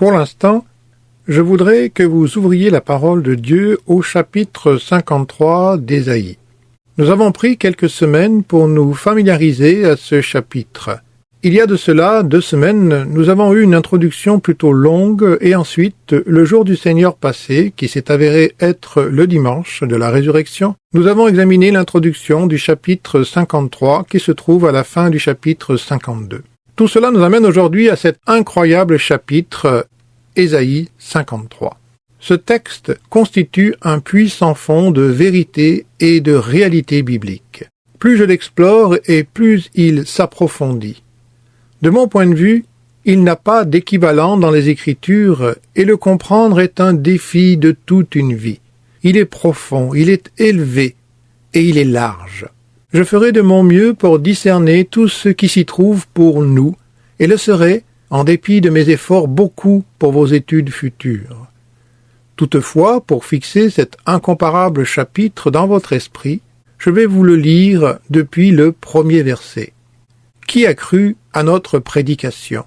Pour l'instant, je voudrais que vous ouvriez la parole de Dieu au chapitre 53 d'Ésaïe. Nous avons pris quelques semaines pour nous familiariser à ce chapitre. Il y a de cela 2 semaines, nous avons eu une introduction plutôt longue et ensuite, le jour du Seigneur passé, qui s'est avéré être le dimanche de la résurrection, nous avons examiné l'introduction du chapitre 53 qui se trouve à la fin du chapitre 52. Tout cela nous amène aujourd'hui à cet incroyable chapitre, Ésaïe 53. Ce texte constitue un puits sans fond de vérité et de réalité biblique. Plus je l'explore et plus il s'approfondit. De mon point de vue, il n'a pas d'équivalent dans les Écritures et le comprendre est un défi de toute une vie. Il est profond, il est élevé et il est large. Je ferai de mon mieux pour discerner tout ce qui s'y trouve pour nous et le serai, en dépit de mes efforts, beaucoup pour vos études futures. Toutefois, pour fixer cet incomparable chapitre dans votre esprit, je vais vous le lire depuis le premier verset. Qui a cru à notre prédication?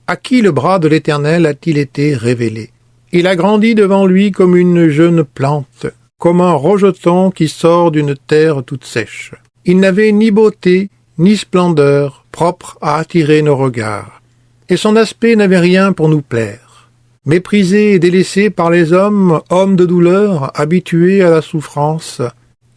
À qui le bras de l'Éternel a-t-il été révélé? Il a grandi devant lui comme une jeune plante, comme un rejeton qui sort d'une terre toute sèche. Il n'avait ni beauté, ni splendeur, propre à attirer nos regards. Et son aspect n'avait rien pour nous plaire. Méprisé et délaissé par les hommes, homme de douleur, habitué à la souffrance,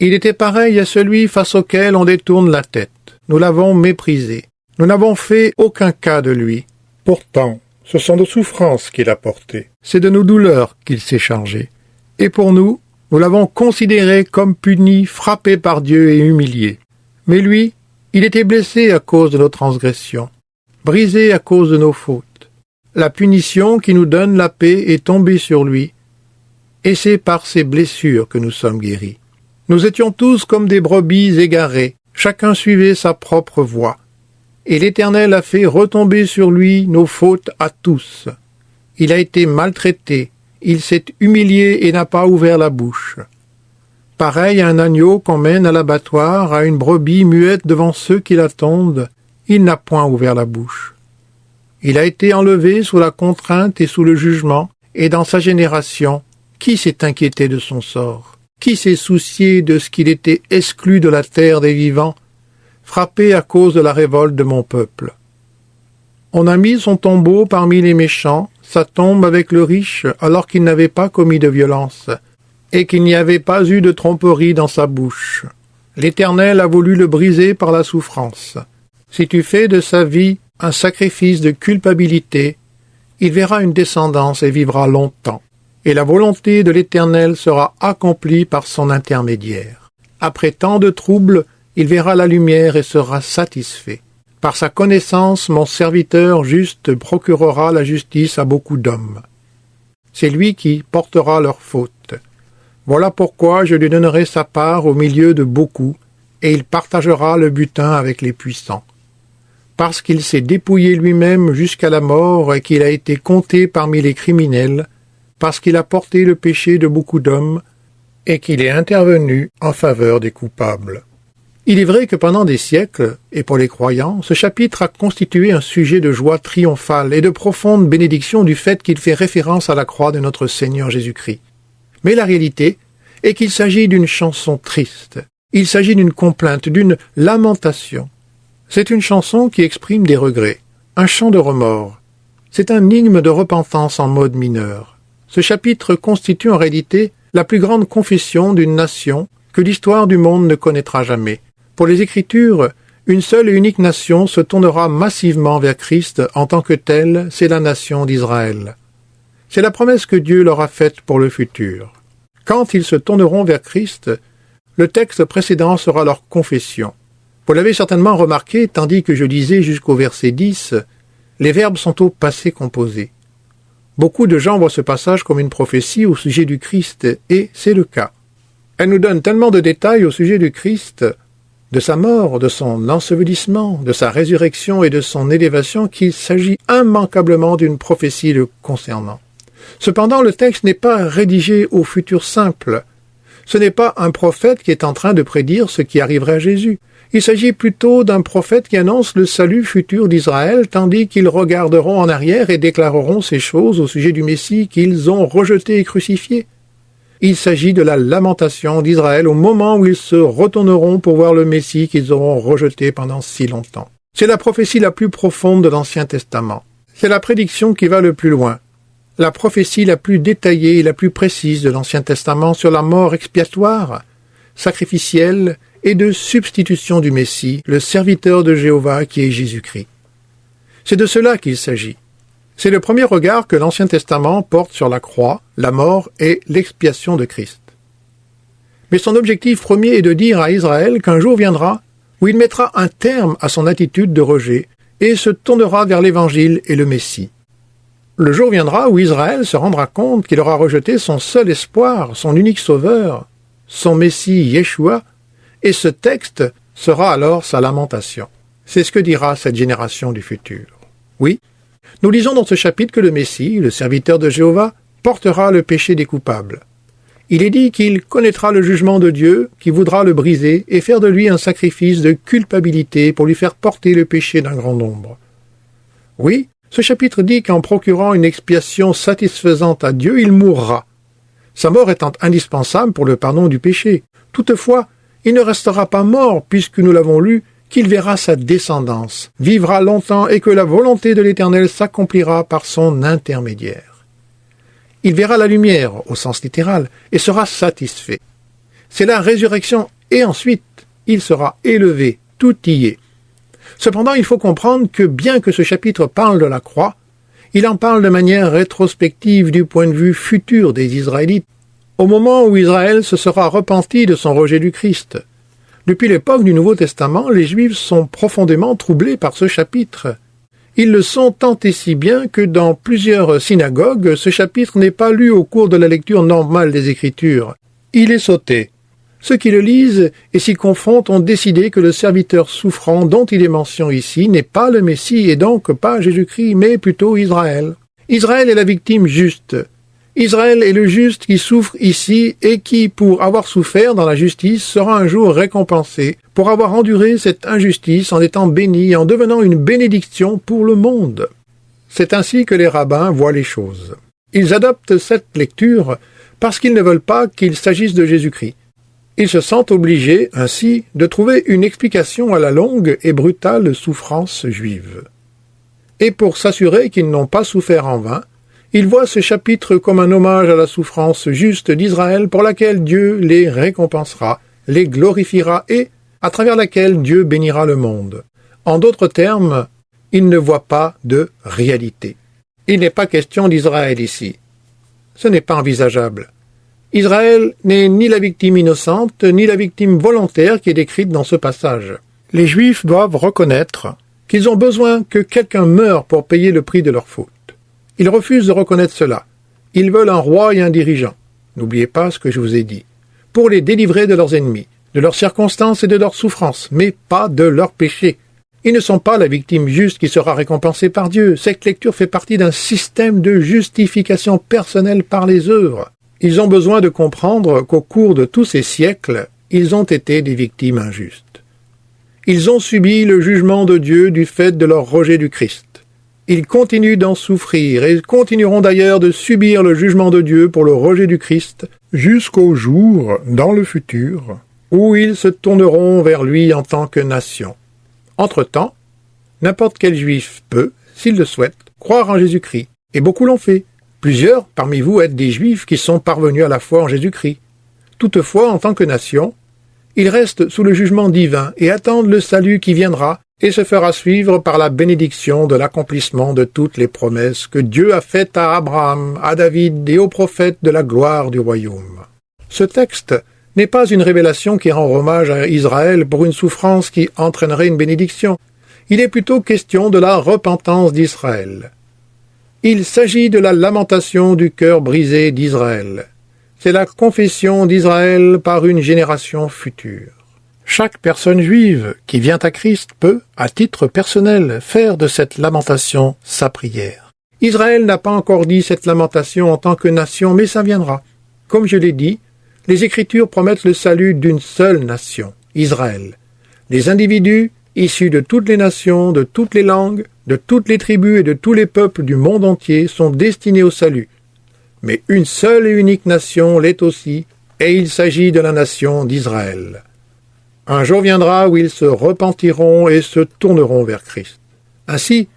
il était pareil à celui face auquel on détourne la tête. Nous l'avons méprisé. Nous n'avons fait aucun cas de lui. Pourtant, ce sont nos souffrances qu'il a portées. C'est de nos douleurs qu'il s'est chargé. Et pour nous, nous l'avons considéré comme puni, frappé par Dieu et humilié. Mais lui, il était blessé à cause de nos transgressions, brisé à cause de nos fautes. La punition qui nous donne la paix est tombée sur lui, et c'est par ses blessures que nous sommes guéris. Nous étions tous comme des brebis égarées, chacun suivait sa propre voie. Et l'Éternel a fait retomber sur lui nos fautes à tous. Il a été maltraité, il s'est humilié et n'a pas ouvert la bouche. Pareil à un agneau qu'on mène à l'abattoir, à une brebis muette devant ceux qui l'attendent, il n'a point ouvert la bouche. Il a été enlevé sous la contrainte et sous le jugement, et dans sa génération, qui s'est inquiété de son sort? Qui s'est soucié de ce qu'il était exclu de la terre des vivants, frappé à cause de la révolte de mon peuple? On a mis son tombeau parmi les méchants, sa tombe avec le riche, alors qu'il n'avait pas commis de violence, et qu'il n'y avait pas eu de tromperie dans sa bouche. L'Éternel a voulu le briser par la souffrance. Si tu fais de sa vie un sacrifice de culpabilité, il verra une descendance et vivra longtemps. Et la volonté de l'Éternel sera accomplie par son intermédiaire. Après tant de troubles, il verra la lumière et sera satisfait. Par sa connaissance, mon serviteur juste procurera la justice à beaucoup d'hommes. C'est lui qui portera leurs fautes. Voilà pourquoi je lui donnerai sa part au milieu de beaucoup, et il partagera le butin avec les puissants. Parce qu'il s'est dépouillé lui-même jusqu'à la mort et qu'il a été compté parmi les criminels, parce qu'il a porté le péché de beaucoup d'hommes et qu'il est intervenu en faveur des coupables. Il est vrai que pendant des siècles, et pour les croyants, ce chapitre a constitué un sujet de joie triomphale et de profonde bénédiction du fait qu'il fait référence à la croix de notre Seigneur Jésus-Christ. Mais la réalité est qu'il s'agit d'une chanson triste. Il s'agit d'une complainte, d'une lamentation. C'est une chanson qui exprime des regrets, un chant de remords. C'est un hymne de repentance en mode mineur. Ce chapitre constitue en réalité la plus grande confession d'une nation que l'histoire du monde ne connaîtra jamais. Pour les Écritures, une seule et unique nation se tournera massivement vers Christ en tant que telle, c'est la nation d'Israël. C'est la promesse que Dieu leur a faite pour le futur. Quand ils se tourneront vers Christ, le texte précédent sera leur confession. Vous l'avez certainement remarqué, tandis que je lisais jusqu'au verset 10, les verbes sont au passé composé. Beaucoup de gens voient ce passage comme une prophétie au sujet du Christ, et c'est le cas. Elle nous donne tellement de détails au sujet du Christ, de sa mort, de son ensevelissement, de sa résurrection et de son élévation, qu'il s'agit immanquablement d'une prophétie le concernant. Cependant, le texte n'est pas rédigé au futur simple. Ce n'est pas un prophète qui est en train de prédire ce qui arriverait à Jésus. Il s'agit plutôt d'un prophète qui annonce le salut futur d'Israël, tandis qu'ils regarderont en arrière et déclareront ces choses au sujet du Messie qu'ils ont rejeté et crucifié. Il s'agit de la lamentation d'Israël au moment où ils se retourneront pour voir le Messie qu'ils auront rejeté pendant si longtemps. C'est la prophétie la plus profonde de l'Ancien Testament. C'est la prédiction qui va le plus loin. La prophétie la plus détaillée et la plus précise de l'Ancien Testament sur la mort expiatoire, sacrificielle et de substitution du Messie, le serviteur de Jéhovah qui est Jésus-Christ. C'est de cela qu'il s'agit. C'est le premier regard que l'Ancien Testament porte sur la croix, la mort et l'expiation de Christ. Mais son objectif premier est de dire à Israël qu'un jour viendra où il mettra un terme à son attitude de rejet et se tournera vers l'Évangile et le Messie. Le jour viendra où Israël se rendra compte qu'il aura rejeté son seul espoir, son unique sauveur, son Messie Yeshua, et ce texte sera alors sa lamentation. C'est ce que dira cette génération du futur. Oui, nous lisons dans ce chapitre que le Messie, le serviteur de Jéhovah, portera le péché des coupables. Il est dit qu'il connaîtra le jugement de Dieu, qui voudra le briser et faire de lui un sacrifice de culpabilité pour lui faire porter le péché d'un grand nombre. Oui, ce chapitre dit qu'en procurant une expiation satisfaisante à Dieu, il mourra. Sa mort étant indispensable pour le pardon du péché. Toutefois, il ne restera pas mort, puisque nous l'avons lu, qu'il verra sa descendance, vivra longtemps et que la volonté de l'Éternel s'accomplira par son intermédiaire. Il verra la lumière, au sens littéral, et sera satisfait. C'est la résurrection, et ensuite, il sera élevé, tout y est. Cependant, il faut comprendre que bien que ce chapitre parle de la croix, il en parle de manière rétrospective du point de vue futur des Israélites, au moment où Israël se sera repenti de son rejet du Christ. Depuis l'époque du Nouveau Testament, les Juifs sont profondément troublés par ce chapitre. Ils le sont tant et si bien que dans plusieurs synagogues, ce chapitre n'est pas lu au cours de la lecture normale des Écritures. Il est sauté. Ceux qui le lisent et s'y confrontent ont décidé que le serviteur souffrant dont il est mention ici n'est pas le Messie et donc pas Jésus-Christ, mais plutôt Israël. Israël est la victime juste. Israël est le juste qui souffre ici et qui, pour avoir souffert dans la justice, sera un jour récompensé, pour avoir enduré cette injustice en étant béni et en devenant une bénédiction pour le monde. C'est ainsi que les rabbins voient les choses. Ils adoptent cette lecture parce qu'ils ne veulent pas qu'il s'agisse de Jésus-Christ. Ils se sentent obligés, ainsi, de trouver une explication à la longue et brutale souffrance juive. Et pour s'assurer qu'ils n'ont pas souffert en vain, ils voient ce chapitre comme un hommage à la souffrance juste d'Israël pour laquelle Dieu les récompensera, les glorifiera et à travers laquelle Dieu bénira le monde. En d'autres termes, ils ne voient pas de réalité. Il n'est pas question d'Israël ici. Ce n'est pas envisageable. Israël n'est ni la victime innocente, ni la victime volontaire qui est décrite dans ce passage. Les Juifs doivent reconnaître qu'ils ont besoin que quelqu'un meure pour payer le prix de leur faute. Ils refusent de reconnaître cela. Ils veulent un roi et un dirigeant. N'oubliez pas ce que je vous ai dit. Pour les délivrer de leurs ennemis, de leurs circonstances et de leurs souffrances, mais pas de leurs péchés. Ils ne sont pas la victime juste qui sera récompensée par Dieu. Cette lecture fait partie d'un système de justification personnelle par les œuvres. Ils ont besoin de comprendre qu'au cours de tous ces siècles, ils ont été des victimes injustes. Ils ont subi le jugement de Dieu du fait de leur rejet du Christ. Ils continuent d'en souffrir et continueront d'ailleurs de subir le jugement de Dieu pour le rejet du Christ jusqu'au jour, dans le futur, où ils se tourneront vers lui en tant que nation. Entre-temps, n'importe quel juif peut, s'il le souhaite, croire en Jésus-Christ, et beaucoup l'ont fait. Plusieurs parmi vous êtes des juifs qui sont parvenus à la foi en Jésus-Christ. Toutefois, en tant que nation, ils restent sous le jugement divin et attendent le salut qui viendra et se fera suivre par la bénédiction de l'accomplissement de toutes les promesses que Dieu a faites à Abraham, à David et aux prophètes de la gloire du royaume. Ce texte n'est pas une révélation qui rend hommage à Israël pour une souffrance qui entraînerait une bénédiction. Il est plutôt question de la repentance d'Israël. Il s'agit de la lamentation du cœur brisé d'Israël. C'est la confession d'Israël par une génération future. Chaque personne juive qui vient à Christ peut, à titre personnel, faire de cette lamentation sa prière. Israël n'a pas encore dit cette lamentation en tant que nation, mais ça viendra. Comme je l'ai dit, Les Écritures promettent le salut d'une seule nation, Israël. Les individus, issus de toutes les nations, de toutes les langues, de toutes les tribus et de tous les peuples du monde entier, sont destinés au salut. Mais une seule et unique nation l'est aussi, et il s'agit de la nation d'Israël. Un jour viendra où ils se repentiront et se tourneront vers Christ. Ainsi,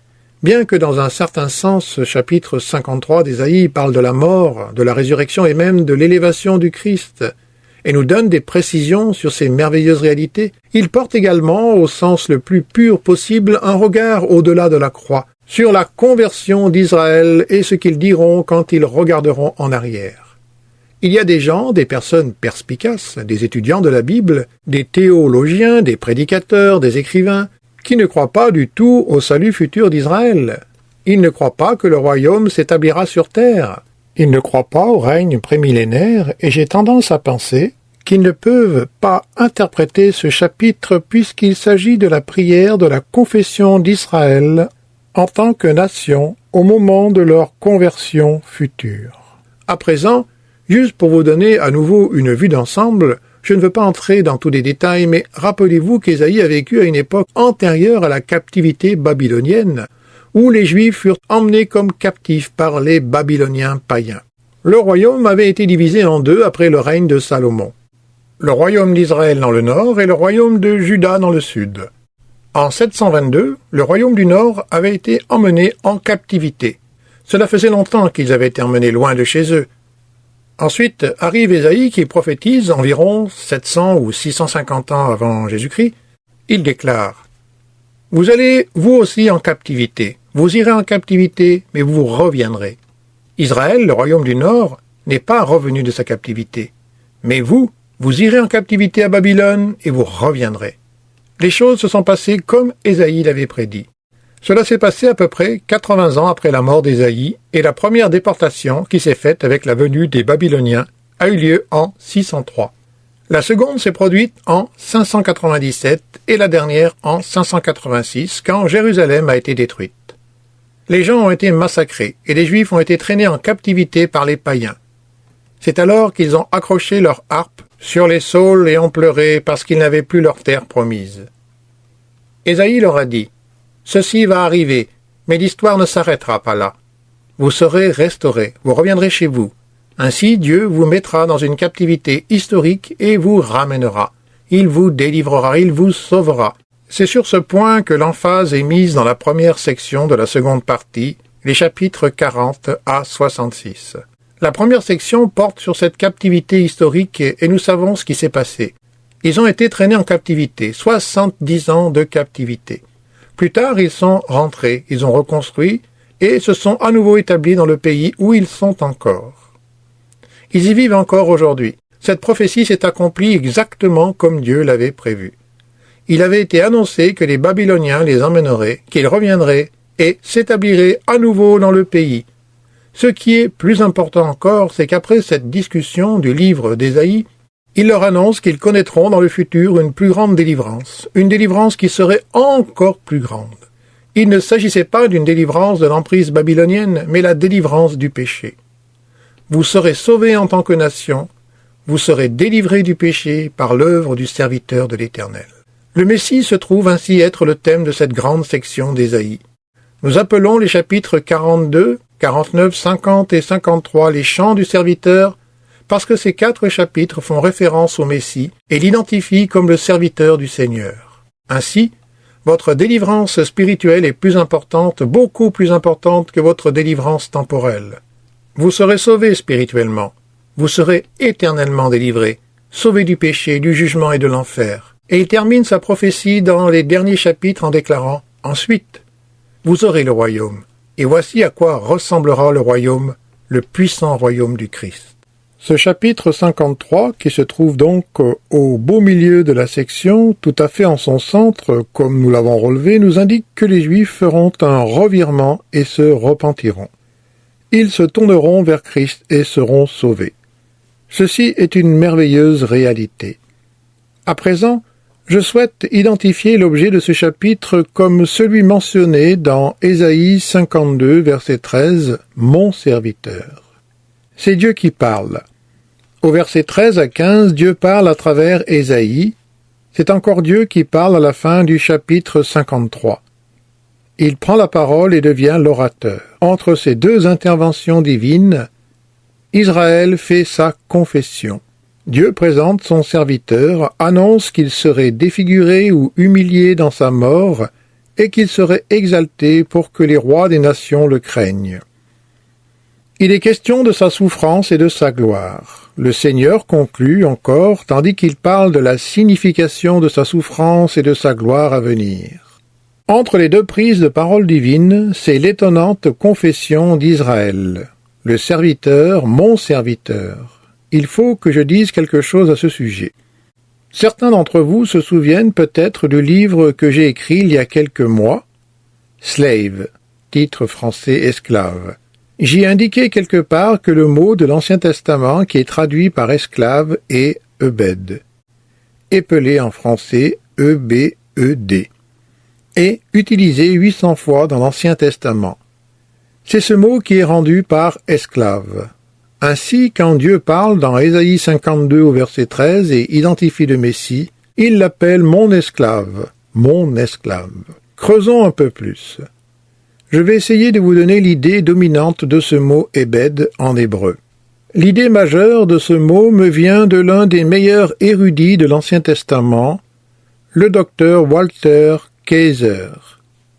bien que dans un certain sens ce chapitre 53 d'Ésaïe parle de la mort, de la résurrection et même de l'élévation du Christ, et nous donne des précisions sur ces merveilleuses réalités, il porte également, au sens le plus pur possible, un regard au-delà de la croix, sur la conversion d'Israël et ce qu'ils diront quand ils regarderont en arrière. Il y a des gens, des personnes perspicaces, des étudiants de la Bible, des théologiens, des prédicateurs, des écrivains, qui ne croient pas du tout au salut futur d'Israël. Ils ne croient pas que le royaume s'établira sur terre. Ils ne croient pas au règne prémillénaire, et j'ai tendance à penser qu'ils ne peuvent pas interpréter ce chapitre puisqu'il s'agit de la prière de la confession d'Israël en tant que nation au moment de leur conversion future. À présent, juste pour vous donner à nouveau une vue d'ensemble, je ne veux pas entrer dans tous les détails, mais rappelez-vous qu'Ésaïe a vécu à une époque antérieure à la captivité babylonienne, où les Juifs furent emmenés comme captifs par les Babyloniens païens. Le royaume avait été divisé en deux après le règne de Salomon. Le royaume d'Israël dans le nord et le royaume de Juda dans le sud. En 722, le royaume du nord avait été emmené en captivité. Cela faisait longtemps qu'ils avaient été emmenés loin de chez eux. Ensuite arrive Ésaïe qui prophétise environ 700 ou 650 ans avant Jésus-Christ. Il déclare « Vous allez vous aussi en captivité. Vous irez en captivité, mais vous reviendrez. Israël, le royaume du nord, n'est pas revenu de sa captivité. Mais vous irez en captivité à Babylone et vous reviendrez. » Les choses se sont passées comme Ésaïe l'avait prédit. Cela s'est passé à peu près 80 ans après la mort d'Ésaïe et la première déportation qui s'est faite avec la venue des Babyloniens a eu lieu en 603. La seconde s'est produite en 597 et la dernière en 586 quand Jérusalem a été détruite. Les gens ont été massacrés et les Juifs ont été traînés en captivité par les païens. C'est alors qu'ils ont accroché leur harpe sur les saules et ont pleuré parce qu'ils n'avaient plus leur terre promise. Ésaïe leur a dit « Ceci va arriver, mais l'histoire ne s'arrêtera pas là. Vous serez restaurés, vous reviendrez chez vous. Ainsi Dieu vous mettra dans une captivité historique et vous ramènera. Il vous délivrera, il vous sauvera. » C'est sur ce point que l'emphase est mise dans la première section de la seconde partie, les chapitres 40 à 66. La première section porte sur cette captivité historique et nous savons ce qui s'est passé. Ils ont été traînés en captivité, 70 ans de captivité. Plus tard, ils sont rentrés, ils ont reconstruit et se sont à nouveau établis dans le pays où ils sont encore. Ils y vivent encore aujourd'hui. Cette prophétie s'est accomplie exactement comme Dieu l'avait prévu. Il avait été annoncé que les Babyloniens les emmèneraient, qu'ils reviendraient et s'établiraient à nouveau dans le pays. Ce qui est plus important encore, c'est qu'après cette discussion du livre d'Ésaïe, il leur annonce qu'ils connaîtront dans le futur une plus grande délivrance, une délivrance qui serait encore plus grande. Il ne s'agissait pas d'une délivrance de l'emprise babylonienne, mais la délivrance du péché. Vous serez sauvés en tant que nation, vous serez délivrés du péché par l'œuvre du serviteur de l'Éternel. Le Messie se trouve ainsi être le thème de cette grande section d'Ésaïe. Nous appelons les chapitres 42, 49, 50 et 53 les chants du serviteur parce que ces 4 chapitres font référence au Messie et l'identifient comme le serviteur du Seigneur. Ainsi, votre délivrance spirituelle est plus importante, beaucoup plus importante que votre délivrance temporelle. Vous serez sauvés spirituellement, vous serez éternellement délivrés, sauvés du péché, du jugement et de l'enfer. Et il termine sa prophétie dans les derniers chapitres en déclarant « Ensuite, vous aurez le royaume, et voici à quoi ressemblera le royaume, le puissant royaume du Christ. » Ce chapitre 53, qui se trouve donc au beau milieu de la section, tout à fait en son centre, comme nous l'avons relevé, nous indique que les Juifs feront un revirement et se repentiront. Ils se tourneront vers Christ et seront sauvés. Ceci est une merveilleuse réalité. À présent, je souhaite identifier l'objet de ce chapitre comme celui mentionné dans Ésaïe 52, verset 13, « Mon serviteur ». C'est Dieu qui parle. Au verset 13 à 15, Dieu parle à travers Ésaïe. C'est encore Dieu qui parle à la fin du chapitre 53. Il prend la parole et devient l'orateur. Entre ces deux interventions divines, Israël fait sa confession. Dieu présente son serviteur, annonce qu'il serait défiguré ou humilié dans sa mort et qu'il serait exalté pour que les rois des nations le craignent. Il est question de sa souffrance et de sa gloire. Le Seigneur conclut encore, tandis qu'il parle de la signification de sa souffrance et de sa gloire à venir. Entre les deux prises de parole divine, c'est l'étonnante confession d'Israël. Le serviteur, mon serviteur. Il faut que je dise quelque chose à ce sujet. Certains d'entre vous se souviennent peut-être du livre que j'ai écrit il y a quelques mois, Slave, titre français esclave. J'y ai indiqué quelque part que le mot de l'Ancien Testament qui est traduit par esclave est Ebed, épelé en français E-B-E-D, et utilisé 800 fois dans l'Ancien Testament. C'est ce mot qui est rendu par esclave. Ainsi, quand Dieu parle dans Ésaïe 52 au verset 13 et identifie le Messie, il l'appelle mon esclave, mon esclave. Creusons un peu plus. Je vais essayer de vous donner l'idée dominante de ce mot Ebed en hébreu. L'idée majeure de ce mot me vient de l'un des meilleurs érudits de l'Ancien Testament, le docteur Walter Kaiser,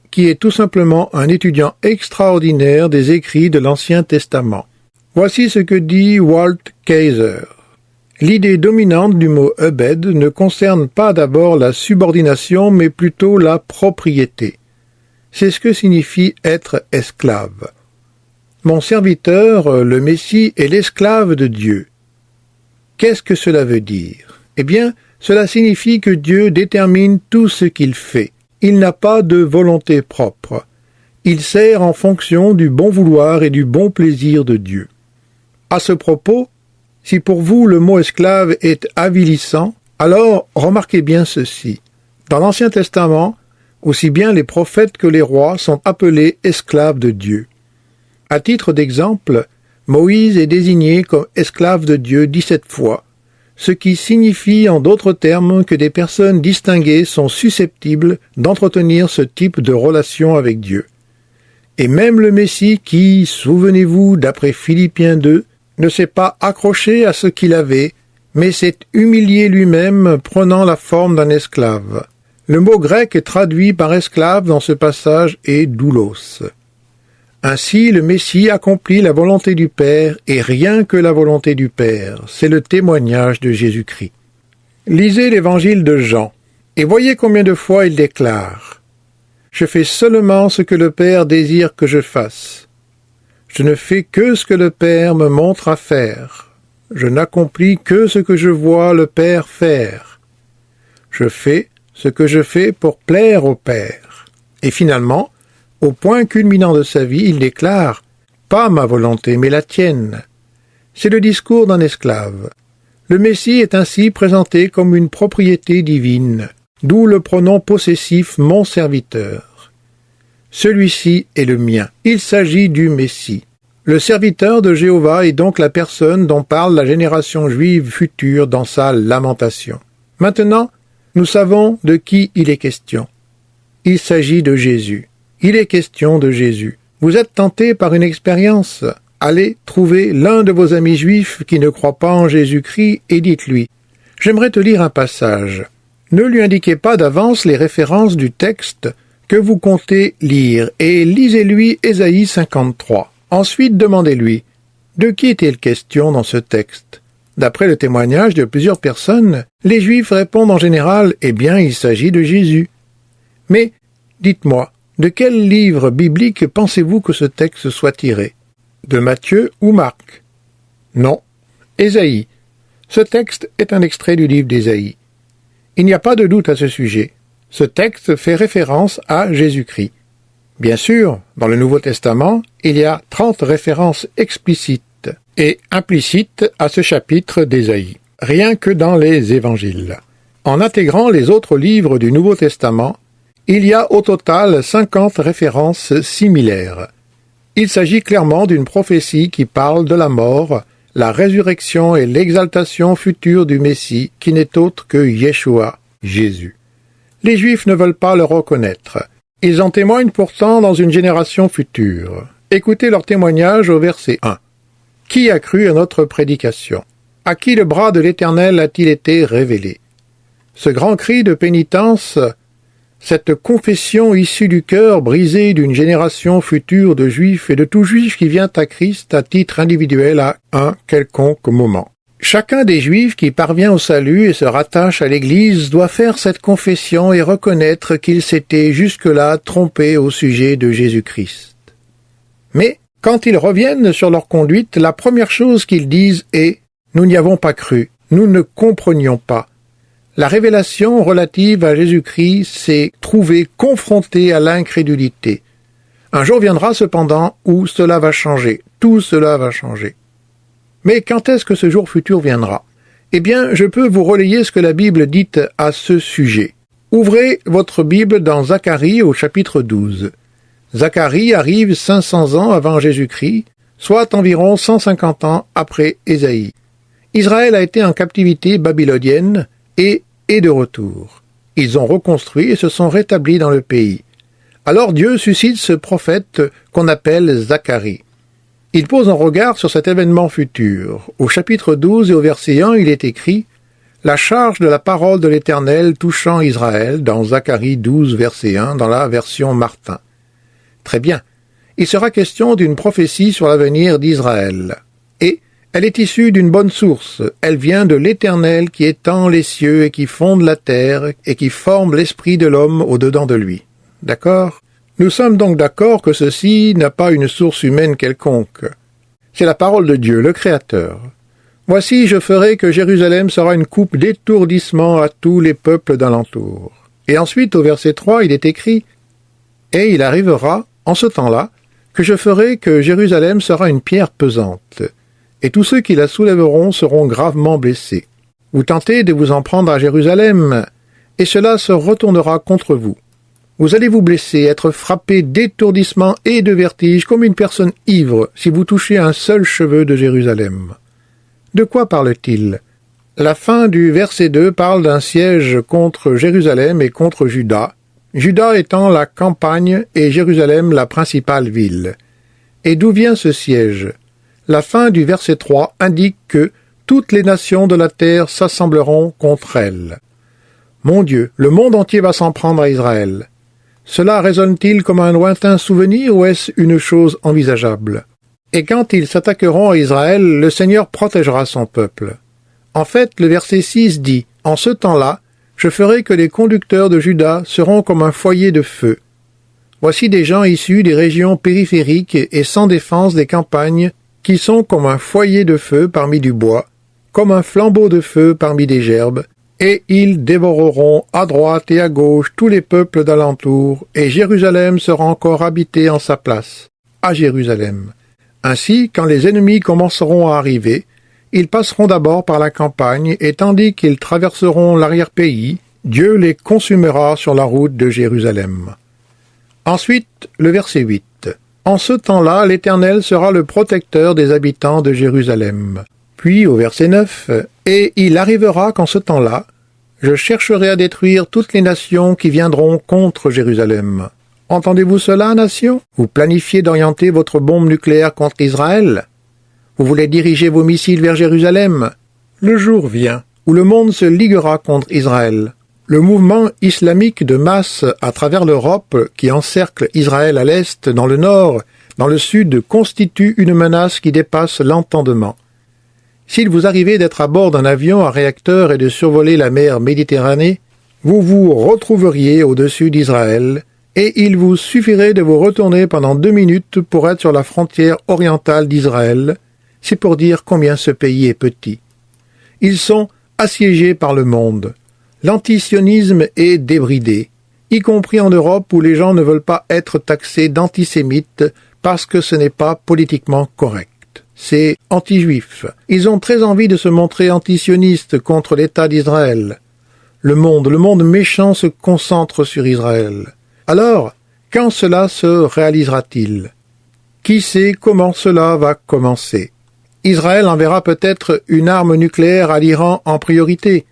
qui est tout simplement un étudiant extraordinaire des écrits de l'Ancien Testament. Voici ce que dit Walt Kaiser. L'idée dominante du mot Ebed ne concerne pas d'abord la subordination, mais plutôt la propriété. C'est ce que signifie être esclave. Mon serviteur, le Messie, est l'esclave de Dieu. Qu'est-ce que cela veut dire? Eh bien, cela signifie que Dieu détermine tout ce qu'il fait. Il n'a pas de volonté propre. Il sert en fonction du bon vouloir et du bon plaisir de Dieu. À ce propos, si pour vous le mot esclave est avilissant, alors remarquez bien ceci. Dans l'Ancien Testament, aussi bien les prophètes que les rois sont appelés esclaves de Dieu. À titre d'exemple, Moïse est désigné comme esclave de Dieu 17 fois, ce qui signifie en d'autres termes que des personnes distinguées sont susceptibles d'entretenir ce type de relation avec Dieu. Et même le Messie qui, souvenez-vous, d'après Philippiens 2, ne s'est pas accroché à ce qu'il avait, mais s'est humilié lui-même, prenant la forme d'un esclave. Le mot grec traduit par esclave dans ce passage est doulos. Ainsi, le Messie accomplit la volonté du Père, et rien que la volonté du Père. C'est le témoignage de Jésus-Christ. Lisez l'évangile de Jean, et voyez combien de fois il déclare « Je fais seulement ce que le Père désire que je fasse. Je ne fais que ce que le Père me montre à faire. Je n'accomplis que ce que je vois le Père faire. Je fais ce que je fais pour plaire au Père. » Et finalement, au point culminant de sa vie, il déclare « Pas ma volonté, mais la tienne. » C'est le discours d'un esclave. Le Messie est ainsi présenté comme une propriété divine, d'où le pronom possessif « mon serviteur ». Celui-ci est le mien. Il s'agit du Messie. Le serviteur de Jéhovah est donc la personne dont parle la génération juive future dans sa lamentation. Maintenant, nous savons de qui il est question. Il s'agit de Jésus. Il est question de Jésus. Vous êtes tenté par une expérience. Allez trouver l'un de vos amis juifs qui ne croit pas en Jésus-Christ et dites-lui « J'aimerais te lire un passage. » Ne lui indiquez pas d'avance les références du texte que vous comptez lire et lisez-lui Ésaïe 53. Ensuite, demandez-lui de qui est-il question dans ce texte. D'après le témoignage de plusieurs personnes, les Juifs répondent en général « Eh bien, il s'agit de Jésus. » Mais, dites-moi, de quel livre biblique pensez-vous que ce texte soit tiré? De Matthieu ou Marc? Non, Ésaïe. Ce texte est un extrait du livre d'Ésaïe. Il n'y a pas de doute à ce sujet. Ce texte fait référence à Jésus-Christ. Bien sûr, dans le Nouveau Testament, il y a 30 références explicites et implicites à ce chapitre d'Ésaïe, rien que dans les évangiles. En intégrant les autres livres du Nouveau Testament, il y a au total 50 références similaires. Il s'agit clairement d'une prophétie qui parle de la mort la résurrection et l'exaltation future du Messie, qui n'est autre que Yeshua, Jésus. Les Juifs ne veulent pas le reconnaître. Ils en témoignent pourtant dans une génération future. Écoutez leur témoignage au verset 1. Qui a cru à notre prédication? À qui le bras de l'Éternel a-t-il été révélé? Ce grand cri de pénitence, cette confession issue du cœur brisé d'une génération future de Juifs et de tout Juif qui vient à Christ à titre individuel à un quelconque moment. Chacun des Juifs qui parvient au salut et se rattache à l'Église doit faire cette confession et reconnaître qu'il s'était jusque-là trompé au sujet de Jésus-Christ. Mais, quand ils reviennent sur leur conduite, la première chose qu'ils disent est « Nous n'y avons pas cru, nous ne comprenions pas ». La révélation relative à Jésus-Christ s'est trouvée confrontée à l'incrédulité. Un jour viendra cependant où cela va changer, tout cela va changer. Mais quand est-ce que ce jour futur viendra? Eh bien, je peux vous relayer ce que la Bible dit à ce sujet. Ouvrez votre Bible dans Zacharie au chapitre 12. Zacharie arrive 500 ans avant Jésus-Christ, soit environ 150 ans après Ésaïe. Israël a été en captivité babylonienne et est de retour. Ils ont reconstruit et se sont rétablis dans le pays. Alors Dieu suscite ce prophète qu'on appelle Zacharie. Il pose un regard sur cet événement futur. Au chapitre 12 et au verset 1, il est écrit « La charge de la parole de l'Éternel touchant Israël » dans Zacharie 12, verset 1, dans la version Martin. Très bien. Il sera question d'une prophétie sur l'avenir d'Israël. Et elle est issue d'une bonne source. Elle vient de l'Éternel qui étend les cieux et qui fonde la terre et qui forme l'esprit de l'homme au-dedans de lui. D'accord? Nous sommes donc d'accord que ceci n'a pas une source humaine quelconque. C'est la parole de Dieu, le Créateur. Voici, je ferai que Jérusalem sera une coupe d'étourdissement à tous les peuples d'alentour. Et ensuite, au verset 3, il est écrit « Et il arrivera, en ce temps-là, que je ferai que Jérusalem sera une pierre pesante. Et tous ceux qui la soulèveront seront gravement blessés. Vous tentez de vous en prendre à Jérusalem, et cela se retournera contre vous. Vous allez vous blesser, être frappé d'étourdissement et de vertige comme une personne ivre si vous touchez un seul cheveu de Jérusalem. » De quoi parle-t-il? La fin du verset 2 parle d'un siège contre Jérusalem et contre Juda, Juda étant la campagne et Jérusalem la principale ville. Et d'où vient ce siège? La fin du verset 3 indique que toutes les nations de la terre s'assembleront contre elle. Mon Dieu, le monde entier va s'en prendre à Israël. Cela résonne-t-il comme un lointain souvenir ou est-ce une chose envisageable? Et quand ils s'attaqueront à Israël, le Seigneur protégera son peuple. En fait, le verset 6 dit « En ce temps-là, je ferai que les conducteurs de Juda seront comme un foyer de feu. » Voici des gens issus des régions périphériques et sans défense des campagnes qui sont comme un foyer de feu parmi du bois, comme un flambeau de feu parmi des gerbes, et ils dévoreront à droite et à gauche tous les peuples d'alentour, et Jérusalem sera encore habitée en sa place, à Jérusalem. Ainsi, quand les ennemis commenceront à arriver, ils passeront d'abord par la campagne, et tandis qu'ils traverseront l'arrière-pays, Dieu les consumera sur la route de Jérusalem. Ensuite, le verset 8. En ce temps-là, l'Éternel sera le protecteur des habitants de Jérusalem. Puis, au verset 9, « Et il arrivera qu'en ce temps-là, je chercherai à détruire toutes les nations qui viendront contre Jérusalem. » Entendez-vous cela, nation? Vous planifiez d'orienter votre bombe nucléaire contre Israël? Vous voulez diriger vos missiles vers Jérusalem? Le jour vient où le monde se liguera contre Israël. Le mouvement islamique de masse à travers l'Europe qui encercle Israël à l'est, dans le nord, dans le sud, constitue une menace qui dépasse l'entendement. S'il vous arrivait d'être à bord d'un avion à réacteur et de survoler la mer Méditerranée, vous vous retrouveriez au-dessus d'Israël, et il vous suffirait de vous retourner pendant 2 minutes pour être sur la frontière orientale d'Israël. C'est pour dire combien ce pays est petit. Ils sont assiégés par le monde. L'antisionisme est débridé, y compris en Europe où les gens ne veulent pas être taxés d'antisémites parce que ce n'est pas politiquement correct. C'est anti-juif. Ils ont très envie de se montrer antisionistes contre l'État d'Israël. Le monde méchant se concentre sur Israël. Alors, quand cela se réalisera-t-il? Qui sait comment cela va commencer? Israël enverra peut-être une arme nucléaire à l'Iran en priorité.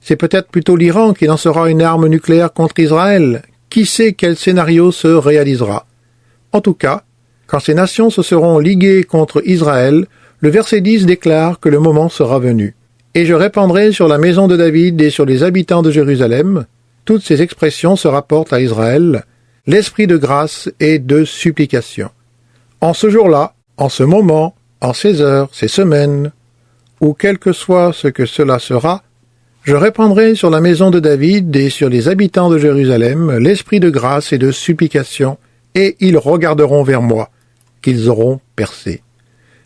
C'est peut-être plutôt l'Iran qui lancera une arme nucléaire contre Israël. Qui sait quel scénario se réalisera? En tout cas, quand ces nations se seront liguées contre Israël, le verset 10 déclare que le moment sera venu. Et je répandrai sur la maison de David et sur les habitants de Jérusalem, toutes ces expressions se rapportent à Israël, l'esprit de grâce et de supplication. En ce jour-là, en ce moment, en ces heures, ces semaines, ou quel que soit ce que cela sera, je répandrai sur la maison de David et sur les habitants de Jérusalem l'esprit de grâce et de supplication, et ils regarderont vers moi, qu'ils auront percé.